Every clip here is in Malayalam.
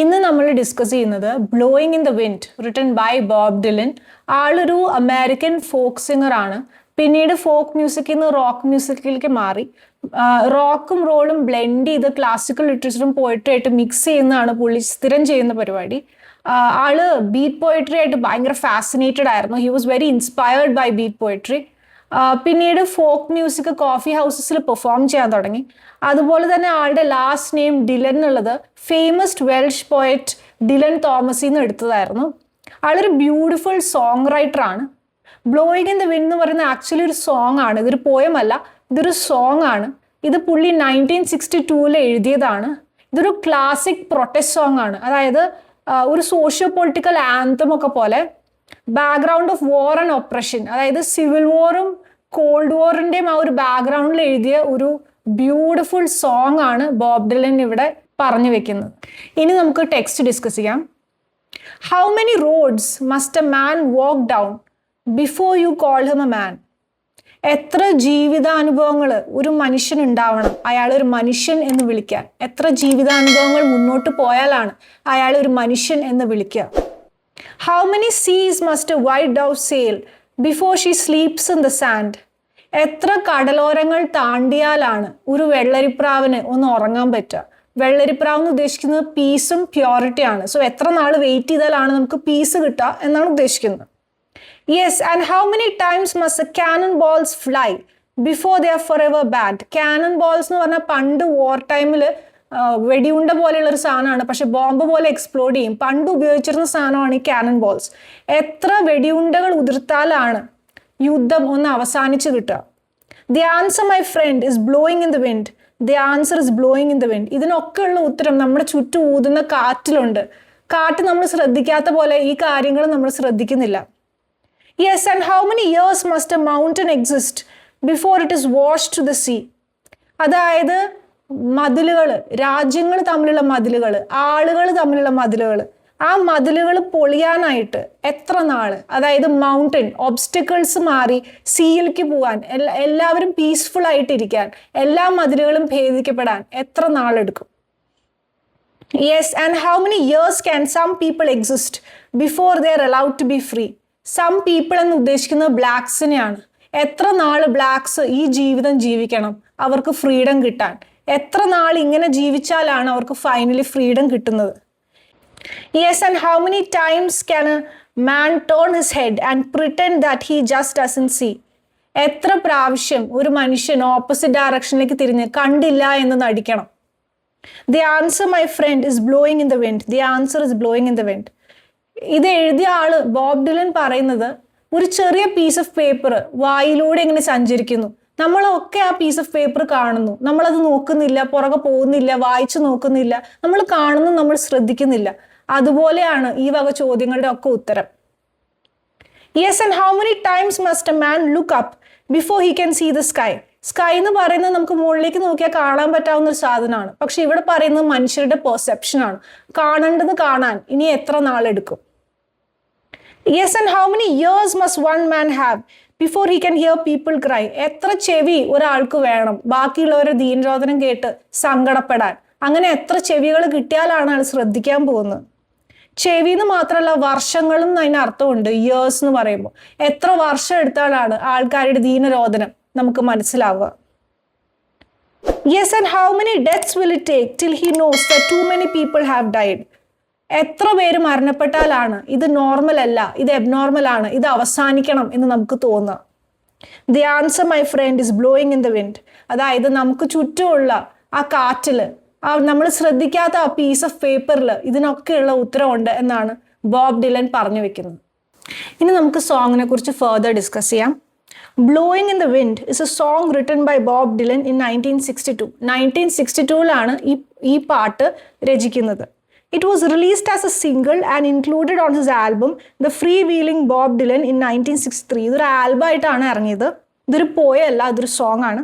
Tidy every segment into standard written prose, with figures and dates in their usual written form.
ഇന്ന് നമ്മൾ ഡിസ്കസ് ചെയ്യുന്നത് blowing in the wind written by Bob Dylan. ആളൊരു അമേരിക്കൻ ഫോക്ക് സിംഗർ ആണ്. പിന്നീട് ഫോക്ക് മ്യൂസിക്കിൽ നിന്ന് റോക്ക് മ്യൂസിക്കിലേക്ക് മാറി. റോക്കും റോളും ബ്ലെൻഡ് ചെയ്ത് ക്ലാസിക്കൽ ലിറ്ററേച്ചറും പോയട്രി ആയിട്ട് മിക്സ് ചെയ്യുന്നതാണ് പുള്ളി സ്ഥിരം ചെയ്യുന്ന പരിപാടി. ആള് ബീറ്റ് പോയട്രി ആയിട്ട് ഭയങ്കര ഫാസിനേറ്റഡ് ആയിരുന്നു. He was very inspired by beat poetry. പിന്നീട് ഫോക്ക് മ്യൂസിക് കോഫി ഹൗസസിൽ പെർഫോം ചെയ്യാൻ തുടങ്ങി. അതുപോലെ തന്നെ ആളുടെ ലാസ്റ്റ് നെയിം ഡിലൻ എന്നുള്ളത് ഫേമസ് വെൽഷ് പോയറ്റ് ഡിലൻ തോമസിൽ നിന്ന് എടുത്തതായിരുന്നു. ആളൊരു ബ്യൂട്ടിഫുൾ സോങ് റൈറ്റർ ആണ്. ബ്ലോയിങ് ഇൻ ദ വിൻഡ് എന്ന് പറയുന്നത് ആക്ച്വലി ഒരു സോങ് ആണ്. ഇതൊരു പോയം അല്ല, ഇതൊരു സോങ് ആണ്. ഇത് പുള്ളി 1962 എഴുതിയതാണ്. ഇതൊരു ക്ലാസിക് പ്രൊട്ടസ്റ്റ് സോങ് ആണ്. അതായത് ഒരു സോഷ്യോ പൊളിറ്റിക്കൽ ആന്തം ഒക്കെ പോലെ background of war and operation, അതായത് സിവിൽ വാറും കോൾഡ് വാറിൻ്റെയും ആ ഒരു ബാക്ക്ഗ്രൗണ്ടിൽ എഴുതിയ ഒരു ബ്യൂട്ടിഫുൾ സോങ് ആണ് ബോബ് ഡിലൻ ഇവിടെ പറഞ്ഞു വെക്കുന്നത്. ഇനി നമുക്ക് ടെക്സ്റ്റ് ഡിസ്കസ് ചെയ്യാം. How many roads must a man walk down before you call him a man? എത്ര ജീവിതാനുഭവങ്ങൾ ഒരു മനുഷ്യൻ ഉണ്ടാവണം അയാൾ ഒരു മനുഷ്യൻ എന്ന് വിളിക്കാൻ? എത്ര ജീവിതാനുഭവങ്ങൾ മുന്നോട്ട് പോയാലാണ് അയാൾ ഒരു മനുഷ്യൻ എന്ന് വിളിക്കുക? How many seas must a white dove sail before she sleeps in the sand? എത്ര കടലോരങ്ങൾ താണ്ടിയാലാണ് ഒരു വെള്ളരിപ്രാവിന് ഒന്ന് ഉറങ്ങാൻ പറ്റുക? വെള്ളരിപ്രാവ് എന്ന് ഉദ്ദേശിക്കുന്നത് പീസും പ്യോറിറ്റിയാണ്. സോ എത്ര നാൾ വെയിറ്റ് ചെയ്താലാണ് നമുക്ക് പീസ് കിട്ടുക എന്നാണ് ഉദ്ദേശിക്കുന്നത്. Yes, and how many times must Canon balls fly before they are for ever band? Canon balls എന്ന് പറഞ്ഞാൽ പണ്ട് വാർ ടൈമിൽ വെടിയുണ്ട പോലെയുള്ള ഒരു സാധനമാണ്, പക്ഷെ ബോംബ് പോലെ എക്സ്പ്ലോഡ് ചെയ്യും. പണ്ട് ഉപയോഗിച്ചിരുന്ന സാധനമാണ് ഈ കാനൺ ബോൾസ്. എത്ര വെടിയുണ്ടകൾ ഉതിർത്താലാണ് യുദ്ധം ഒന്ന് അവസാനിച്ച് കിട്ടുക? The answer my friend is blowing in the wind. The answer is blowing in the wind. ഇതിനൊക്കെയുള്ള ഉത്തരം നമ്മുടെ ചുറ്റും ഊതുന്ന കാറ്റിലുണ്ട്. കാറ്റ് നമ്മൾ ശ്രദ്ധിക്കാത്ത പോലെ ഈ കാര്യങ്ങൾ നമ്മൾ ശ്രദ്ധിക്കുന്നില്ല. Yes, and how many years must a mountain exist before it is washed to the sea? അതായത് മതിലുകൾ, രാജ്യങ്ങൾ തമ്മിലുള്ള മതിലുകൾ, ആളുകൾ തമ്മിലുള്ള മതിലുകൾ, ആ മതിലുകൾ പൊളിയാനായിട്ട് എത്ര നാള്? അതായത് മൗണ്ടൻ ഒബ്സ്റ്റക്കിൾസ് മാറി സീയിലേക്ക് പോകാൻ, എല്ലാവരും പീസ്ഫുൾ ആയിട്ടിരിക്കാൻ, എല്ലാ മതിലുകളും ഭേദിക്കപ്പെടാൻ എത്ര നാളെടുക്കും? Yes, and how many years can some people exist before they are allowed to B free? Some people എന്ന് ഉദ്ദേശിക്കുന്നത് ബ്ലാക്സിനെയാണ്. എത്ര നാള് ബ്ലാക്സ് ഈ ജീവിതം ജീവിക്കണം അവർക്ക് ഫ്രീഡം കിട്ടാൻ? എത്ര നാൾ ഇങ്ങനെ ജീവിച്ചാലാണ് അവർക്ക് ഫൈനലി ഫ്രീഡം കിട്ടുന്നത്? Yes, and how many times can a man turn his head and pretend that he just doesn't see? എത്ര പ്രാവശ്യം ഒരു മനുഷ്യൻ ഓപ്പോസിറ്റ് ഡയറക്ഷനിലേക്ക് തിരിഞ്ഞ് കണ്ടില്ല എന്ന് നടിക്കണം? The answer my friend is blowing in the wind. The answer is blowing in the wind. ഇത് എഴുതിയ ആള് ബോബ് ഡിലൻ പറയുന്നത് ഒരു ചെറിയ പീസ് ഓഫ് പേപ്പർ വായിലൂടെ ഇങ്ങനെ സഞ്ചരിക്കുന്നു. നമ്മളൊക്കെ ആ പീസ് ഓഫ് പേപ്പർ കാണുന്നു, നമ്മളത് നോക്കുന്നില്ല, പുറകെ പോകുന്നില്ല, വായിച്ചു നോക്കുന്നില്ല, നമ്മൾ കാണുന്നു, നമ്മൾ ശ്രദ്ധിക്കുന്നില്ല. അതുപോലെയാണ് ഈ വക ചോദ്യങ്ങളുടെ ഒക്കെ ഉത്തരം. Yes, and how many times must a man look up before he can see the sky? Sky എന്ന് പറയുന്നത് നമുക്ക് മുകളിലേക്ക് നോക്കിയാൽ കാണാൻ പറ്റാവുന്ന ഒരു സാധനമാണ്. പക്ഷെ ഇവിടെ പറയുന്നത് മനുഷ്യരുടെ പെർസെപ്ഷനാണ്. കാണേണ്ടത് കാണാൻ ഇനി എത്ര നാളെടുക്കും? Yes, and how many years must one man have before he can hear people cry? എത്ര ചെവി ഒരാൾക്ക് വേണം ബാക്കിയുള്ളവരുടെ ദീനരോധനം കേട്ട് സങ്കടപ്പെടാൻ? അങ്ങനെ എത്ര ചെവികൾ കിട്ടിയാലാണ് ആൾ ശ്രദ്ധിക്കാൻ പോകുന്നത്? ചെവി എന്ന് മാത്രമല്ല, വർഷങ്ങളും അതിന് അർത്ഥമുണ്ട്. ഇയേഴ്സ് എന്ന് പറയുമ്പോൾ എത്ര വർഷം എടുത്താലാണ് ആൾക്കാരുടെ ദീനരോധനം നമുക്ക് മനസ്സിലാവുക? Yes, and how many deaths will it take till he knows that too many people have died? എത്ര പേര് മരണപ്പെട്ടാലാണ് ഇത് നോർമൽ അല്ല, ഇത് എബ്നോർമൽ ആണ്, ഇത് അവസാനിക്കണം എന്ന് നമുക്ക് തോന്നുക? The answer my friend is blowing in the wind. അതായത് നമുക്ക് ചുറ്റുമുള്ള ആ കാറ്റില്, നമ്മൾ ശ്രദ്ധിക്കാത്ത ആ പീസ് ഓഫ് പേപ്പറിൽ ഇതിനൊക്കെയുള്ള ഉത്തരവുണ്ട് എന്നാണ് ബോബ് ഡിലൻ പറഞ്ഞു വെക്കുന്നത്. ഇനി നമുക്ക് സോങ്ങിനെ കുറിച്ച് ഫർദർ ഡിസ്കസ് ചെയ്യാം. Blowing in the wind is a song written by Bob Dylan in 1962. 1962 ഈ പാട്ട് രചിക്കുന്നത്. It was released as a single and included on his album The Freewheeling Bob Dylan in 1963. ഇതൊരു ആൽബമായിട്ടാണ് ഇറങ്ങിയത്. ഇതൊരു പോയല്ല, ഇതൊരു സോങ് ആണ്.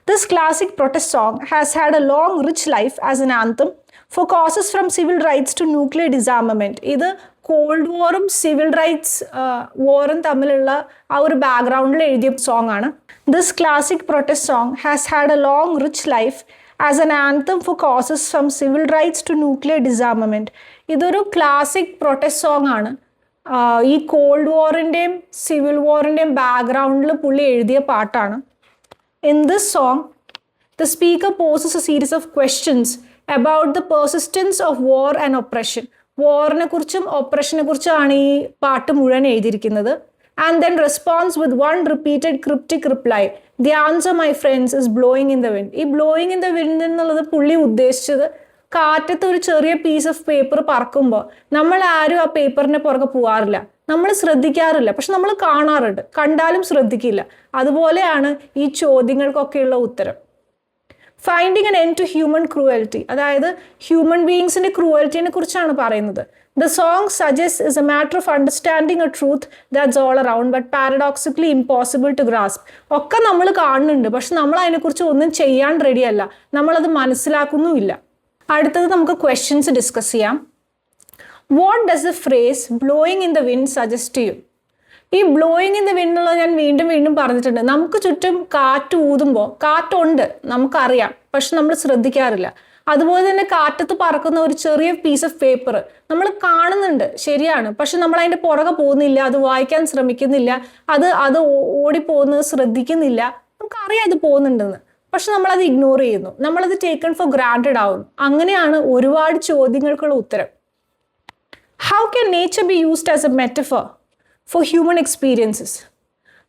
This classic protest song has had a long, rich life as an anthem for causes from civil rights to nuclear disarmament. ഇത് കോൾഡ് വാറും സിവിൽ റൈറ്റ്സ് വാറും തമ്മിലുള്ള ആ ഒരു ബാക്ക്ഗ്രൗണ്ടിൽ എഴുതിയ സോങ് ആണ്. This classic protest song has had a long, rich life as an anthem for causes from civil rights to nuclear disarmament. ഇതൊരു ക്ലാസിക് പ്രൊട്ടസ്റ്റ് സോങ് ആണ്. ഈ കോൾഡ് വാറിൻ്റെയും സിവിൽ വാറിൻ്റെയും ബാക്ക്ഗ്രൗണ്ടിൽ പുള്ളി എഴുതിയ പാട്ടാണ്. In this song the speaker poses a series of questions about the persistence of war and oppression. വാറിനെ കുറിച്ചും ഒപ്രഷനെ കുറിച്ചുമാണ് ഈ പാട്ട് മുഴുവൻ എഴുതിയിരിക്കുന്നത്. And then responds with one repeated cryptic reply. The answer, my friends, is blowing in the wind. ഈ blowing in the wind എന്നുള്ളത് പുള്ളി ഉദ്ദേശിച്ചത് കാറ്റത്ത് ഒരു ചെറിയ പീസ് ഓഫ് പേപ്പർ പറക്കുമ്പോൾ നമ്മൾ ആരും ആ പേപ്പറിനെ പുറകെ പോകാറില്ല, നമ്മൾ ശ്രദ്ധിക്കാറില്ല, പക്ഷെ നമ്മൾ കാണാറുണ്ട്, കണ്ടാലും ശ്രദ്ധിക്കില്ല. അതുപോലെയാണ് ഈ ചോദ്യങ്ങൾക്കൊക്കെയുള്ള ഉത്തരം. Finding an end to human cruelty, അതായത് ഹ്യൂമൻ ബീയിങ്സിന്റെ ക്രൂവൽറ്റിനെ കുറിച്ചാണ് പറയുന്നത്. The song suggests is a matter of understanding a truth that's all around but paradoxically impossible to grasp. ഒക്കെ നമ്മൾ കാണുന്നുണ്ട്, പക്ഷെ നമ്മൾ അതിനെക്കുറിച്ച് ഒന്നും ചെയ്യാൻ റെഡിയല്ല, നമ്മളത് മനസ്സിലാക്കുന്നുമില്ല. അടുത്തത് നമുക്ക് ക്വസ്റ്റ്യൻസ് ഡിസ്കസ് ചെയ്യാം. What does the phrase blowing in the wind suggest ചെയ്യും? ഈ ബ്ലോയിങ് ഇൻ ദ വിൻഡ് എന്നുള്ളത് ഞാൻ വീണ്ടും വീണ്ടും പറഞ്ഞിട്ടുണ്ട്. നമുക്ക് ചുറ്റും കാറ്റ് ഊതുമ്പോൾ കാറ്റുണ്ട്, നമുക്കറിയാം, പക്ഷെ നമ്മൾ ശ്രദ്ധിക്കാറില്ല. അതുപോലെ തന്നെ കാറ്റത്ത് പറക്കുന്ന ഒരു ചെറിയ പീസ് ഓഫ് പേപ്പർ നമ്മൾ കാണുന്നുണ്ട്, ശരിയാണ്, പക്ഷെ നമ്മൾ അതിൻ്റെ പുറകെ പോകുന്നില്ല, അത് വായിക്കാൻ ശ്രമിക്കുന്നില്ല, അത് ഓടിപ്പോകുന്നത് ശ്രദ്ധിക്കുന്നില്ല. നമുക്കറിയാം അത് പോകുന്നുണ്ടെന്ന്, പക്ഷെ നമ്മളത് ഇഗ്നോർ ചെയ്യുന്നു, നമ്മളത് ടേക്കൺ ഫോർ ഗ്രാൻറ്റഡ് ആവുന്നു. അങ്ങനെയാണ് ഒരുപാട് ചോദ്യങ്ങൾക്കുള്ള ഉത്തരം. How can nature be used as A metaphor for human experiences?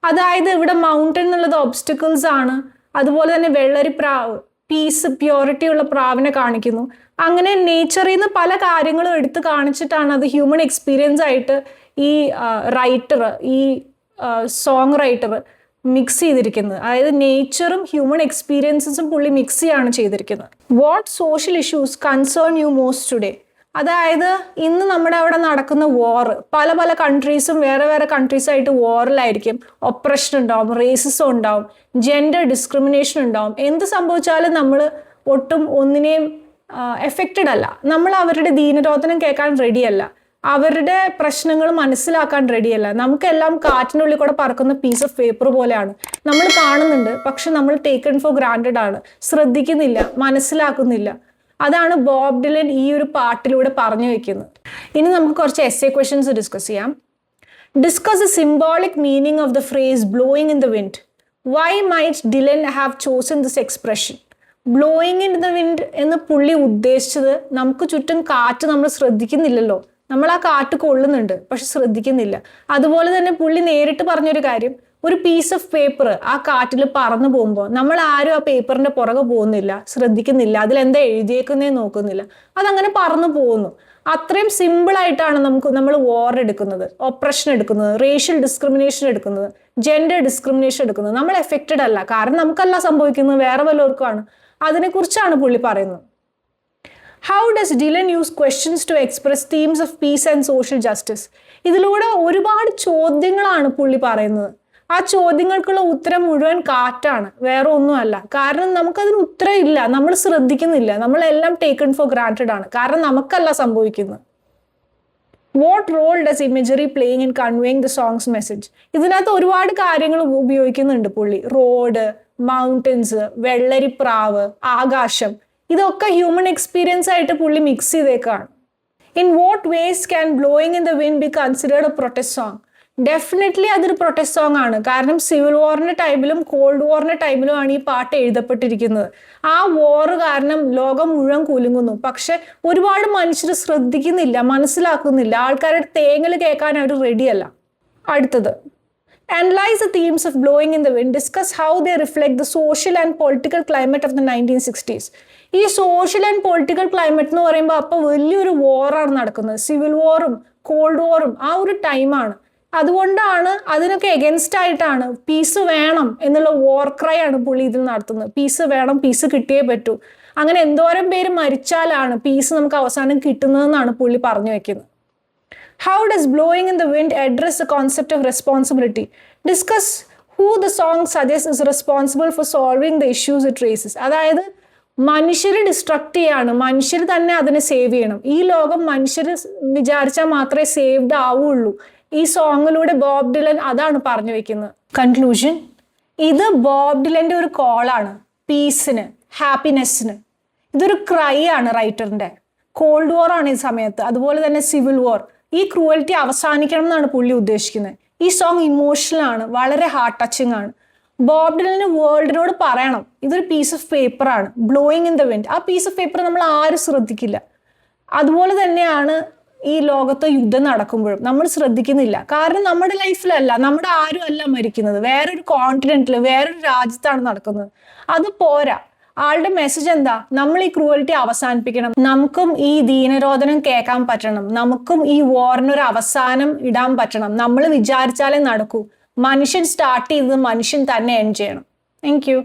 അതായത് ഇവിടെ മൗണ്ടൻ എന്നുള്ളത് ഒബ്സ്റ്റക്കിൾസ് ആണ്, അതുപോലെ തന്നെ വെള്ളരിപ്രാവ് പീസ് പ്യൂരിറ്റി ഉള്ള പ്രാവിനെ കാണിക്കുന്നു. അങ്ങനെ നേച്ചറിൽ നിന്ന് പല കാര്യങ്ങളും എടുത്ത് കാണിച്ചിട്ടാണ് അത് ഹ്യൂമൻ എക്സ്പീരിയൻസ് ആയിട്ട് ഈ റൈറ്റർ, ഈ സോങ് റൈറ്റർ മിക്സ് ചെയ്തിരിക്കുന്നത്. അതായത് നേച്ചറും ഹ്യൂമൻ എക്സ്പീരിയൻസസും പുള്ളി മിക്സ് ചെയ്യാണ് ചെയ്തിരിക്കുന്നത്. What social issues concern U most today? അതായത് ഇന്ന് നമ്മുടെ അവിടെ നടക്കുന്ന വാർ, പല പല കൺട്രീസും വേറെ വേറെ കൺട്രീസായിട്ട് വാറിലായിരിക്കും. ഒപ്രഷൻ ഉണ്ടാവും, റേസിസം ഉണ്ടാവും, ജെൻഡർ ഡിസ്ക്രിമിനേഷൻ ഉണ്ടാവും. എന്ത് സംഭവിച്ചാലും നമ്മൾ ഒട്ടും ഒന്നിനെയും എഫക്റ്റഡ് അല്ല, നമ്മൾ അവരുടെ ദീനരോധനം കേൾക്കാൻ റെഡിയല്ല, അവരുടെ പ്രശ്നങ്ങൾ മനസ്സിലാക്കാൻ റെഡിയല്ല. നമുക്കെല്ലാം കാറ്റിനുള്ളിൽ കൂടെ പറക്കുന്ന പീസ് ഓഫ് പേപ്പർ പോലെയാണ്. നമ്മൾ കാണുന്നുണ്ട്, പക്ഷെ നമ്മൾ ടേക്കൺ ഫോർ ഗ്രാൻറ്റഡ് ആണ്, ശ്രദ്ധിക്കുന്നില്ല, മനസ്സിലാക്കുന്നില്ല. അതാണ് ബോബ് ഡിലൻ ഈ ഒരു പാട്ടിലൂടെ പറഞ്ഞു വെക്കുന്നത്. ഇനി നമുക്ക് കുറച്ച് എസ്സേ ക്വസ്റ്റ്യൻസ് ഡിസ്കസ് ചെയ്യാം. Discuss the symbolic meaning of the phrase blowing in the wind. Why might Dylan have chosen this expression? Blowing in the wind എന്ന് പുള്ളി ഉദ്ദേശിച്ചത് നമുക്ക് ചുറ്റും കാറ്റ് നമ്മൾ ശ്രദ്ധിക്കുന്നില്ലല്ലോ, നമ്മൾ ആ കാറ്റ് കൊള്ളുന്നുണ്ട് പക്ഷെ ശ്രദ്ധിക്കുന്നില്ല. അതുപോലെ തന്നെ പുള്ളി നേരിട്ട് പറഞ്ഞൊരു കാര്യം, ഒരു പീസ് ഓഫ് പേപ്പർ ആ കാറ്റിൽ പറന്നു പോകുമ്പോൾ നമ്മൾ ആരും ആ പേപ്പറിന്റെ പുറകെ പോകുന്നില്ല, ശ്രദ്ധിക്കുന്നില്ല, അതിലെന്താ എഴുതിയേക്കുന്നേ നോക്കുന്നില്ല, അതങ്ങനെ പറന്നു പോകുന്നു. അത്രയും സിമ്പിളായിട്ടാണ് നമ്മൾ വാർ എടുക്കുന്നത്, ഒപ്രഷൻ എടുക്കുന്നത്, റേഷ്യൽ ഡിസ്ക്രിമിനേഷൻ എടുക്കുന്നത്, ജെൻഡർ ഡിസ്ക്രിമിനേഷൻ എടുക്കുന്നത്. നമ്മൾ എഫക്റ്റഡ് അല്ല, കാരണം നമുക്കല്ല സംഭവിക്കുന്നത്, വേറെ വല്ലവർക്കുമാണ്. അതിനെക്കുറിച്ചാണ് പുള്ളി പറയുന്നത്. How does Dylan use questions to express themes of peace and social justice? ഇതിലൂടെ ഒരുപാട് ചോദ്യങ്ങളാണ് പുള്ളി പറയുന്നത്. ആ ചോദ്യങ്ങൾക്കുള്ള ഉത്തരം മുഴുവൻ കാറ്റാണ്, വേറെ ഒന്നുമല്ല. കാരണം നമുക്കതിന് ഉത്തരം ഇല്ല, നമ്മൾ ശ്രദ്ധിക്കുന്നില്ല, നമ്മളെല്ലാം ടേക്കൺ ഫോർ ഗ്രാൻറ്റഡ് ആണ്, കാരണം നമുക്കല്ല സംഭവിക്കുന്നത്. What role does imagery playing in conveying the song's message? ഇതിനകത്ത് ഒരുപാട് കാര്യങ്ങൾ ഉപയോഗിക്കുന്നുണ്ട് പുള്ളി. റോഡ്, മൗണ്ടൻസ്, വെള്ളരിപ്രാവ്, ആകാശം, ഇതൊക്കെ ഹ്യൂമൻ എക്സ്പീരിയൻസ് ആയിട്ട് പുള്ളി mix ചെയ്തേക്കാണ്. In what vase can blowing in the wind be considered A protest song? Definitely അതൊരു പ്രൊട്ടസ്റ്റ് സോങ് ആണ്. കാരണം സിവിൽ വാറിന്റെ ടൈമിലും കോൾഡ് വാറിന്റെ ടൈമിലും ആണ് ഈ പാട്ട് എഴുതപ്പെട്ടിരിക്കുന്നത്. ആ വാർ കാരണം ലോകം മുഴുവൻ കുലുങ്ങുന്നു, പക്ഷെ ഒരുപാട് മനുഷ്യർ ശ്രദ്ധിക്കുന്നില്ല, മനസ്സിലാക്കുന്നില്ല, ആൾക്കാരുടെ തേങ്ങൽ കേൾക്കാൻ അവർ റെഡിയല്ല. അടുത്തത്, analyze the themes of blowing in the wind, discuss how they reflect the social and political climate of the 1960s. ഈ സോഷ്യൽ ആൻഡ് പൊളിറ്റിക്കൽ ക്ലൈമറ്റ് എന്ന് പറയുമ്പോൾ അപ്പോൾ വലിയൊരു വാറാണ് നടക്കുന്നത്. സിവിൽ വാറും കോൾഡ് വാറും ആ ഒരു ടൈമാണ്. അതുകൊണ്ടാണ് അതിനൊക്കെ എഗൻസ്റ്റ് ആയിട്ടാണ് പീസ് വേണം എന്നുള്ള വാർ ക്രൈ ആണ് പുള്ളി ഇതിൽ നടത്തുന്നത്. പീസ് വേണം, പീസ് കിട്ടിയേ പറ്റൂ. അങ്ങനെ എന്തോരം പേര് മരിച്ചാലാണ് പീസ് നമുക്ക് അവസാനം കിട്ടുന്നതെന്നാണ് പുള്ളി പറഞ്ഞു വെക്കുന്നത്. How does blowing in the wind address the concept of responsibility? Discuss who the song suggests is responsible for solving the issues it raises. അതായത് മനുഷ്യർ ഡിസ്ട്രക്ട് ചെയ്യാണ്, മനുഷ്യർ തന്നെ അതിനെ സേവ് ചെയ്യണം. ഈ ലോകം മനുഷ്യർ വിചാരിച്ചാൽ മാത്രമേ സേവ്ഡ് ആവുള്ളൂ. ഈ സോങ്ങിലൂടെ ബോബ് ഡിലൻ അതാണ് പറഞ്ഞു വെക്കുന്നത്. കൺക്ലൂഷൻ, ഇത് ബോബ് ഡിലന്റെ ഒരു കോളാണ് പീസിന്, ഹാപ്പിനെസ്സിന്. ഇതൊരു ക്രൈ ആണ് റൈറ്ററിന്റെ. കോൾഡ് വാർ ആണ് ഈ സമയത്ത്, അതുപോലെ തന്നെ സിവിൽ വാർ. ഈ ക്രൂവൽറ്റി അവസാനിക്കണം എന്നാണ് പുള്ളി ഉദ്ദേശിക്കുന്നത്. ഈ സോങ് ഇമോഷണൽ ആണ്, വളരെ ഹാർട്ട് ടച്ചിങ് ആണ്. ബോബ് ഡിലന് വേൾഡിനോട് പറയണം, ഇതൊരു പീസ് ഓഫ് പേപ്പർ ആണ്, ബ്ലോയിങ് ഇൻ ദ വിൻഡ്. ആ പീസ് ഓഫ് പേപ്പർ നമ്മൾ ആരും ശ്രദ്ധിക്കില്ല. അതുപോലെ തന്നെയാണ് ഈ ലോകത്ത് യുദ്ധം നടക്കുമ്പോഴും നമ്മൾ ശ്രദ്ധിക്കുന്നില്ല. കാരണം നമ്മുടെ ലൈഫിലല്ല, നമ്മുടെ ആരും അല്ല മരിക്കുന്നത്, വേറൊരു കോണ്ടിനെന്റിൽ വേറൊരു രാജ്യത്താണ് നടക്കുന്നത്. അത് പോരാ. ആളുടെ മെസ്സേജ് എന്താ? നമ്മൾ ഈ ക്രൂവൽറ്റി അവസാനിപ്പിക്കണം, നമുക്കും ഈ ദീനരോധനം കേൾക്കാൻ പറ്റണം, നമുക്കും ഈ വാറിനൊരു അവസാനം ഇടാൻ പറ്റണം. നമ്മൾ വിചാരിച്ചാലേ നടക്കൂ. മനുഷ്യൻ സ്റ്റാർട്ട് ചെയ്തത് മനുഷ്യൻ തന്നെ എൻഡ് ചെയ്യണം. Thank you.